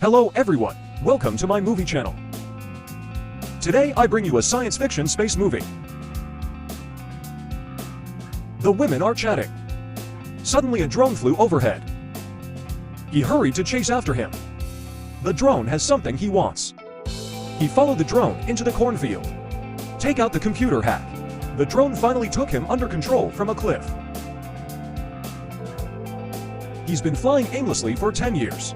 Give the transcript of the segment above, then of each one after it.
Hello everyone, welcome to my movie channel. Today I bring you a science fiction space movie. The women are chatting. Suddenly a drone flew overhead. He hurried to chase after him. The drone has something he wants. He followed the drone into the cornfield. Take out the computer hack. The drone finally took him under control from a cliff. He's been flying aimlessly for 10 years.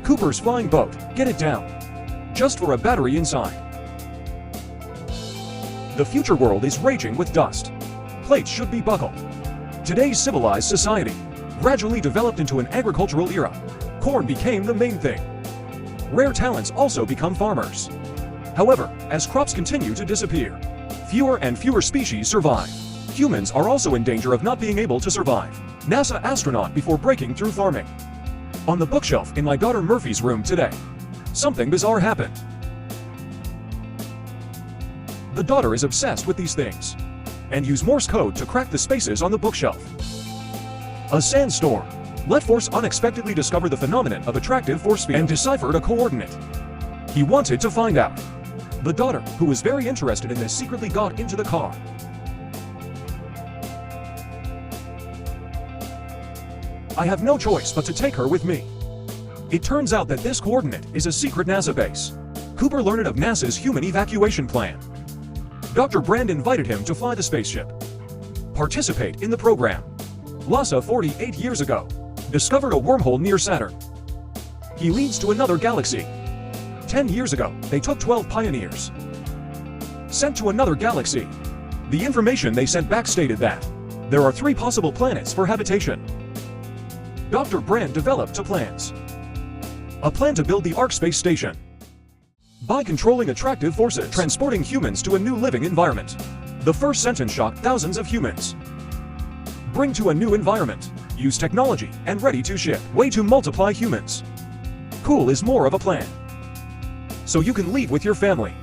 Cooper's flying boat, get it down. Just for a battery inside. The future world is raging with dust. Plates should be buckled. Today's civilized society gradually developed into an agricultural era. Corn became the main thing. Rare talents also become farmers. However, as crops continue to disappear, fewer and fewer species survive. Humans are also in danger of not being able to survive. NASA astronaut before breaking through farming. On the bookshelf in my daughter Murphy's room today, something bizarre happened. The daughter is obsessed with these things and use Morse code to crack the spaces on the bookshelf. A sandstorm. Let force unexpectedly discover the phenomenon of attractive force field and deciphered a coordinate. He wanted to find out. The daughter, who was very interested in this, secretly got into the car. I have no choice but to take her with me. It turns out that this coordinate is a secret NASA base. Cooper learned of NASA's human evacuation plan. Dr. Brand invited him to fly the spaceship. Participate in the program. NASA 48 years ago discovered a wormhole near Saturn. He leads to another galaxy. 10 years ago, they took 12 pioneers. Sent to another galaxy. The information they sent back stated that there are 3 possible planets for habitation. Dr. Brand developed 2 plans. A plan to build the Ark space station by controlling attractive forces, transporting humans to a new living environment. The first sentence shocked thousands of humans. Bring to a new environment, use technology, and ready to ship. Way to multiply humans. Cool is more of a plan. So you can leave with your family.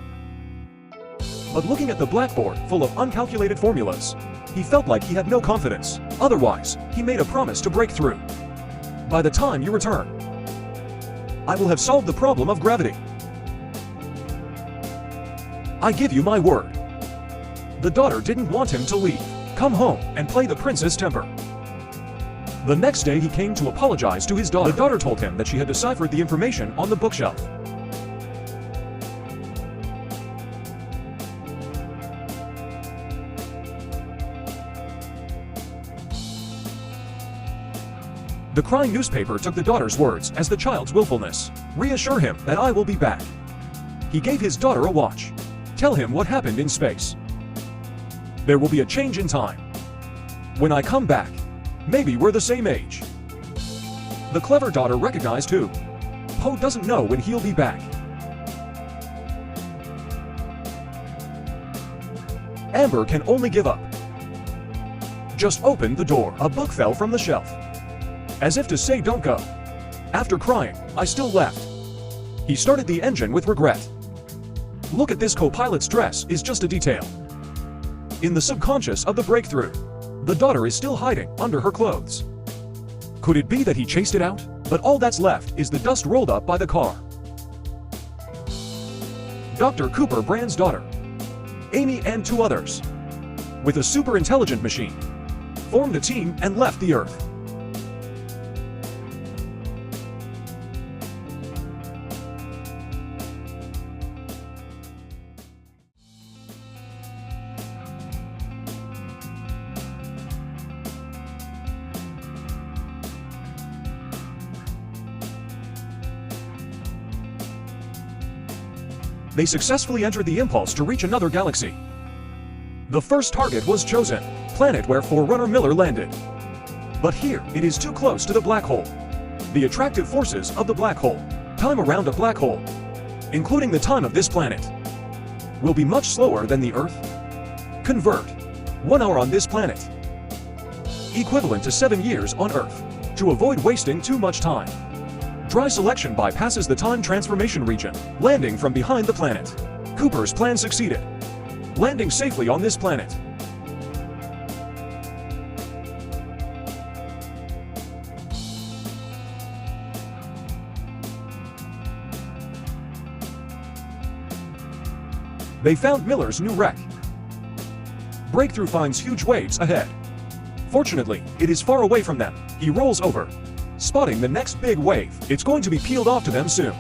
But looking at the blackboard full of uncalculated formulas, he felt like he had no confidence. Otherwise, he made a promise to break through. By the time you return, I will have solved the problem of gravity. I give you my word. The daughter didn't want him to leave. Come home and play the princess temper. The next day he came to apologize to his daughter. The daughter told him that she had deciphered the information on the bookshelf. The crying newspaper took the daughter's words as the child's willfulness. Reassure him that I will be back. He gave his daughter a watch. Tell him what happened in space. There will be a change in time. When I come back, maybe we're the same age. The clever daughter recognized who. Poe doesn't know when he'll be back. Amber can only give up. Just open the door. A book fell from the shelf. As if to say don't go. After crying, I still left. He started the engine with regret. Look at this co-pilot's dress is just a detail. In the subconscious of the breakthrough, the daughter is still hiding under her clothes. Could it be that he chased it out? But all that's left is the dust rolled up by the car. Dr. Cooper Brand's daughter, Amy and 2 others, with a super intelligent machine, formed a team and left the Earth. They successfully entered the impulse to reach another galaxy. The first target was chosen, planet where Forerunner Miller landed. But here, it is too close to the black hole. The attractive forces of the black hole, time around a black hole, including the time of this planet, will be much slower than the Earth. Convert 1 hour on this planet, equivalent to 7 years on Earth, to avoid wasting too much time. Dry selection bypasses the time transformation region, landing from behind the planet. Cooper's plan succeeded, landing safely on this planet. They found Miller's new wreck. Breakthrough finds huge waves ahead. Fortunately, it is far away from them. He rolls over, spotting the next big wave. It's going to be peeled off to them soon.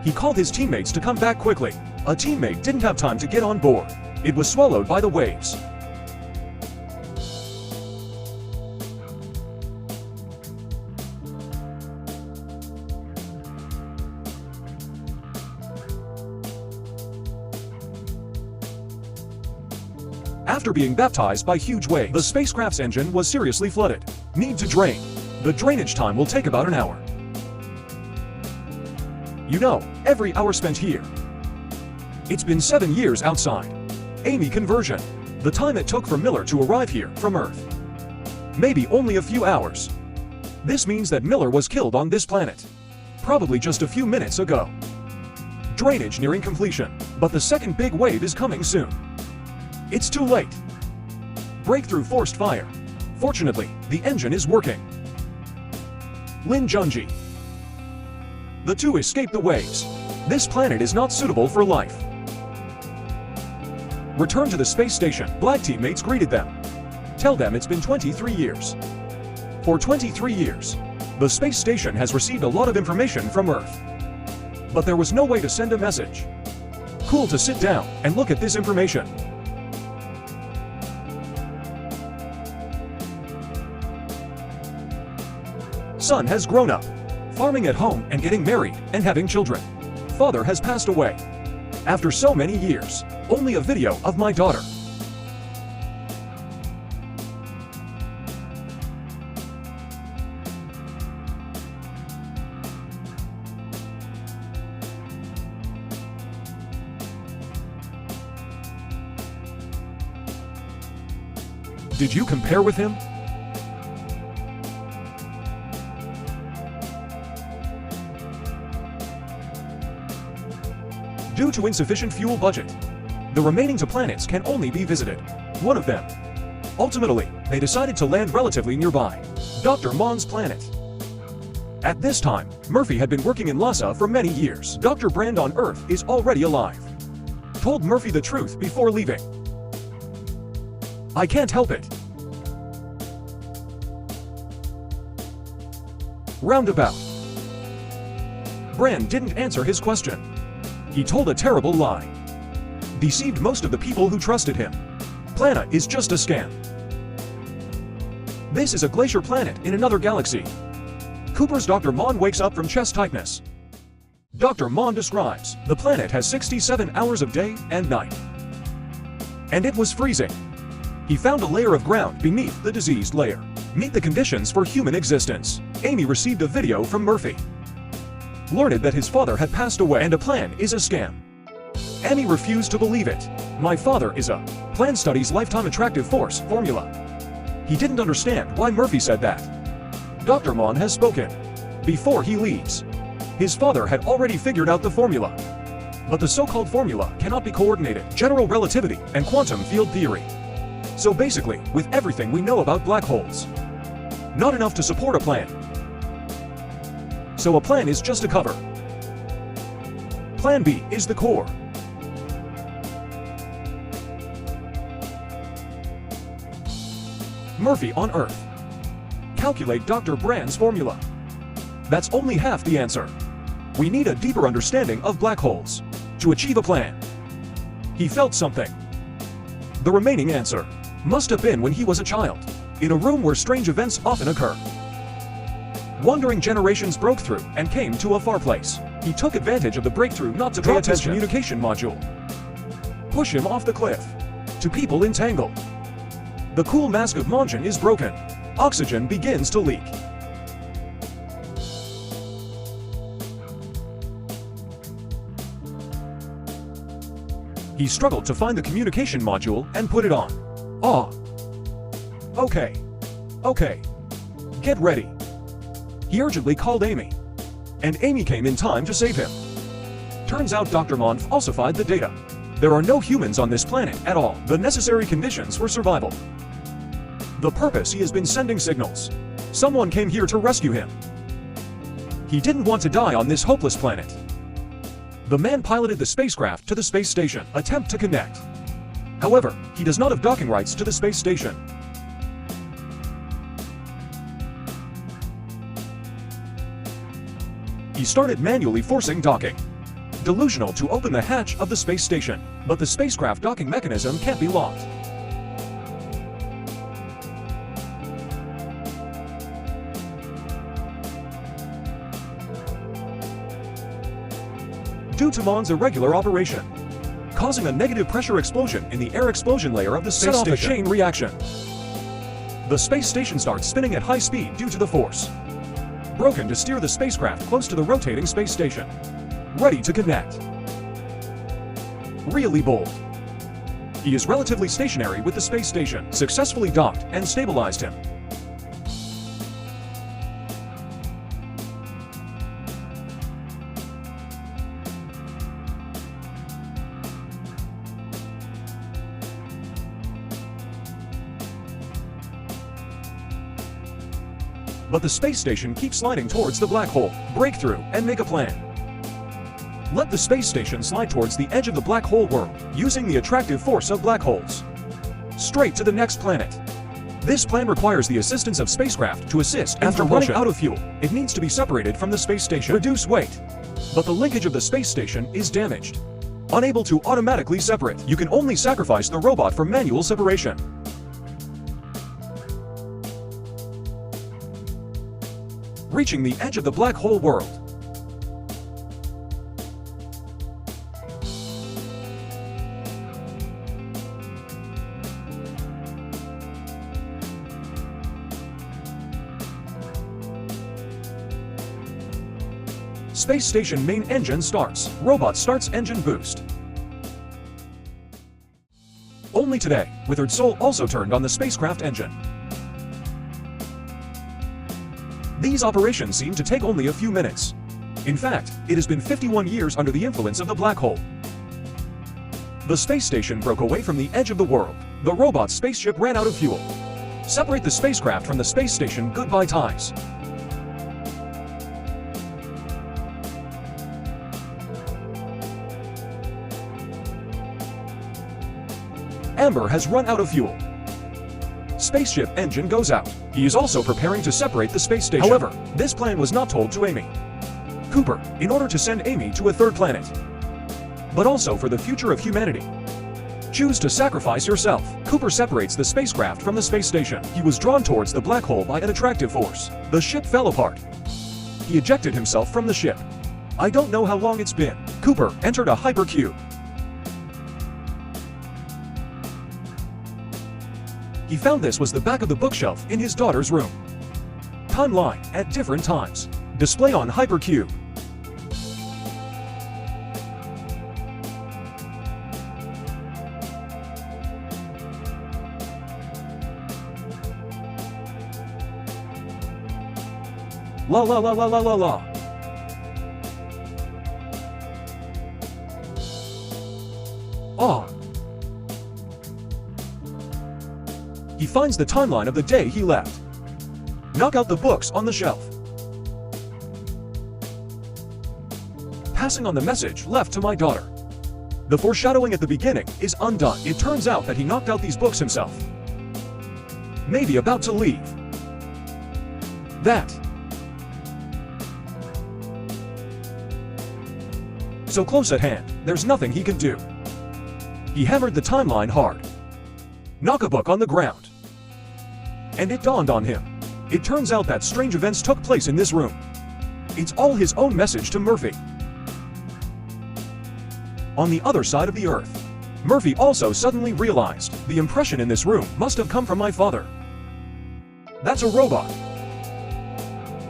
He called his teammates to come back quickly. A teammate didn't have time to get on board. It was swallowed by the waves. After being baptized by huge waves, the spacecraft's engine was seriously flooded. Need to drain. The drainage time will take about an hour. You know, every hour spent here. It's been 7 years outside. Amy conversion. The time it took for Miller to arrive here from Earth. Maybe only a few hours. This means that Miller was killed on this planet. Probably just a few minutes ago. Drainage nearing completion, but the second big wave is coming soon. It's too late. Breakthrough forced fire. Fortunately, the engine is working. Lin Junji. The two escape the waves. This planet is not suitable for life. Return to the space station. Black teammates greeted them. Tell them it's been 23 years. For 23 years, the space station has received a lot of information from Earth. But there was no way to send a message. Cool to sit down and look at this information. Son has grown up, farming at home and getting married and having children. Father has passed away. After so many years, only a video of my daughter. Did you compare with him? Due to insufficient fuel budget, the remaining two planets can only be visited. One of them. Ultimately, they decided to land relatively nearby, Dr. Mon's planet. At this time, Murphy had been working in Lhasa for many years. Dr. Brand on Earth is already alive. Told Murphy the truth before leaving. I can't help it. Roundabout. Brand didn't answer his question. He told a terrible lie. Deceived most of the people who trusted him. Planet is just a scam. This is a glacier planet in another galaxy. Cooper's Dr. Mon wakes up from chest tightness. Dr. Mon describes, the planet has 67 hours of day and night. And it was freezing. He found a layer of ground beneath the diseased layer. Meet the conditions for human existence. Amy received a video from Murphy. Learned that his father had passed away and a plan is a scam. Amy refused to believe it. My father is a plan studies lifetime attractive force formula. He didn't understand why Murphy said that. Dr. Mon has spoken. Before he leaves, his father had already figured out the formula. But the so-called formula cannot be coordinated. General relativity and quantum field theory. So basically, with everything we know about black holes, not enough to support a plan. So a plan is just a cover. Plan B is the core. Murphy on Earth. Calculate Dr. Brand's formula. That's only half the answer. We need a deeper understanding of black holes to achieve a plan. He felt something. The remaining answer must have been when he was a child, in a room where strange events often occur. Wandering generations broke through and came to a far place. He took advantage of the breakthrough not to drop his communication module. Push him off the cliff. To people entangled. The cool mask of Monjin is broken. Oxygen begins to leak. He struggled to find the communication module and put it on. Okay. Get ready. He urgently called Amy. And Amy came in time to save him. Turns out Dr. Mon falsified the data. There are no humans on this planet at all. The necessary conditions for survival. The purpose he has been sending signals. Someone came here to rescue him. He didn't want to die on this hopeless planet. The man piloted the spacecraft to the space station, attempt to connect. However, he does not have docking rights to the space station. He started manually forcing docking. Delusional to open the hatch of the space station, but the spacecraft docking mechanism can't be locked. Due to Mon's irregular operation, causing a negative pressure explosion in the air explosion layer of the space station. Set off a chain reaction. The space station starts spinning at high speed due to the force. Broken to steer the spacecraft close to the rotating space station. Ready to connect. Really bold. He is relatively stationary with the space station, successfully docked and stabilized him. But the space station keeps sliding towards the black hole. Breakthrough and make a plan. Let the space station slide towards the edge of the black hole world, using the attractive force of black holes. Straight to the next planet. This plan requires the assistance of spacecraft to assist after running out of fuel. It needs to be separated from the space station. Reduce weight. But the linkage of the space station is damaged. Unable to automatically separate, you can only sacrifice the robot for manual separation. Reaching the edge of the black hole world. Space station main engine starts. Robot starts engine boost. Only today, Withered Soul also turned on the spacecraft engine. These operations seem to take only a few minutes. In fact, it has been 51 years under the influence of the black hole. The space station broke away from the edge of the world. The robot spaceship ran out of fuel. Separate the spacecraft from the space station. Goodbye ties. Amber has run out of fuel. Spaceship engine goes out. He is also preparing to separate the space station. However, this plan was not told to Amy. Cooper, in order to send Amy to a third planet, but also for the future of humanity. Choose to sacrifice yourself. Cooper separates the spacecraft from the space station. He was drawn towards the black hole by an attractive force. The ship fell apart. He ejected himself from the ship. I don't know how long it's been. Cooper entered a hypercube. He found this was the back of the bookshelf in his daughter's room. Timeline at different times. Display on hypercube. La la la la la la la. Ah. He finds the timeline of the day he left. Knock out the books on the shelf. Passing on the message left to my daughter. The foreshadowing at the beginning is undone. It turns out that he knocked out these books himself. Maybe about to leave. That. So close at hand, there's nothing he can do. He hammered the timeline hard. Knock a book on the ground. And it dawned on him. It turns out that strange events took place in this room. It's all his own message to Murphy. On the other side of the earth, Murphy also suddenly realized the impression in this room must have come from my father. That's a robot.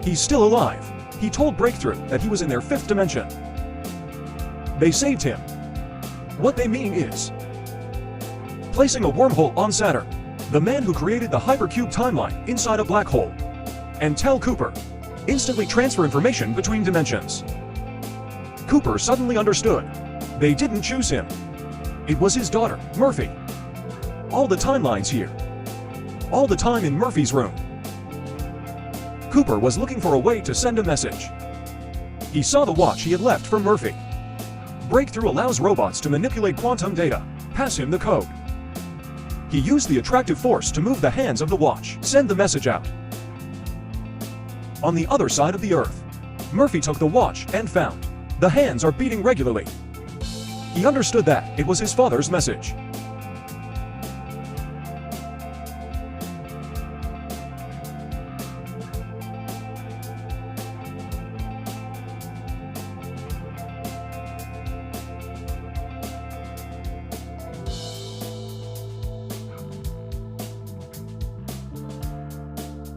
He's still alive. He told Breakthrough that he was in their fifth dimension. They saved him. What they mean is placing a wormhole on Saturn, the man who created the hypercube timeline inside a black hole, and tell Cooper, instantly transfer information between dimensions. Cooper suddenly understood. They didn't choose him. It was his daughter, Murphy. All the timelines here. All the time in Murphy's room. Cooper was looking for a way to send a message. He saw the watch he had left for Murphy. Breakthrough allows robots to manipulate quantum data. Pass him the code. He used the attractive force to move the hands of the watch, send the message out. On the other side of the Earth, Murphy took the watch and found the hands are beating regularly. He understood that it was his father's message.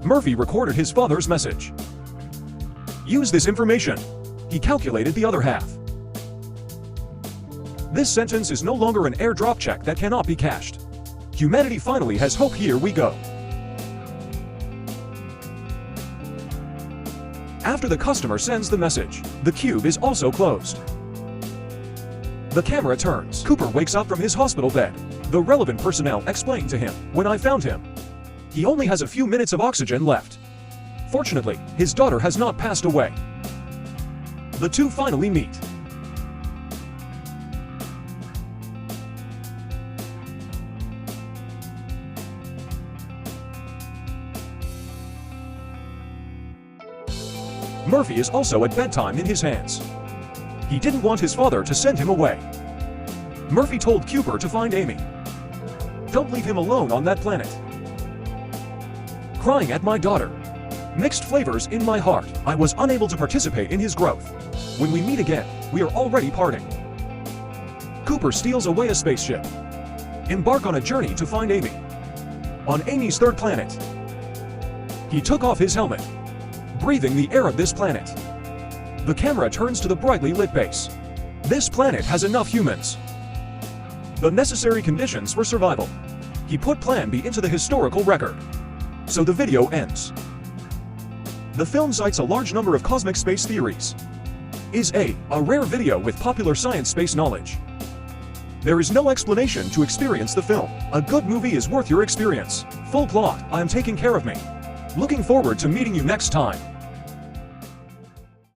Murphy recorded his father's message. Use this information. He calculated the other half. This sentence is no longer an airdrop check that cannot be cashed. Humanity finally has hope. Here we go. After the customer sends the message, the cube is also closed. The camera turns. Cooper wakes up from his hospital bed. The relevant personnel explained to him, "When I found him, he only has a few minutes of oxygen left. Fortunately, his daughter has not passed away." The two finally meet. Murphy is also at bedtime in his hands. He didn't want his father to send him away. Murphy told Cooper to find Amy. "Don't leave him alone on that planet. Crying at my daughter. Mixed flavors in my heart. I was unable to participate in his growth. When we meet again, we are already parting." Cooper steals away a spaceship. Embark on a journey to find Amy. On Amy's third planet. He took off his helmet, breathing the air of this planet. The camera turns to the brightly lit base. This planet has enough humans. The necessary conditions for survival. He put Plan B into the historical record. So the video ends. The film cites a large number of cosmic space theories. Is a rare video with popular science space knowledge. There is no explanation to experience the film. A good movie is worth your experience. Full plot, I am taking care of me. Looking forward to meeting you next time.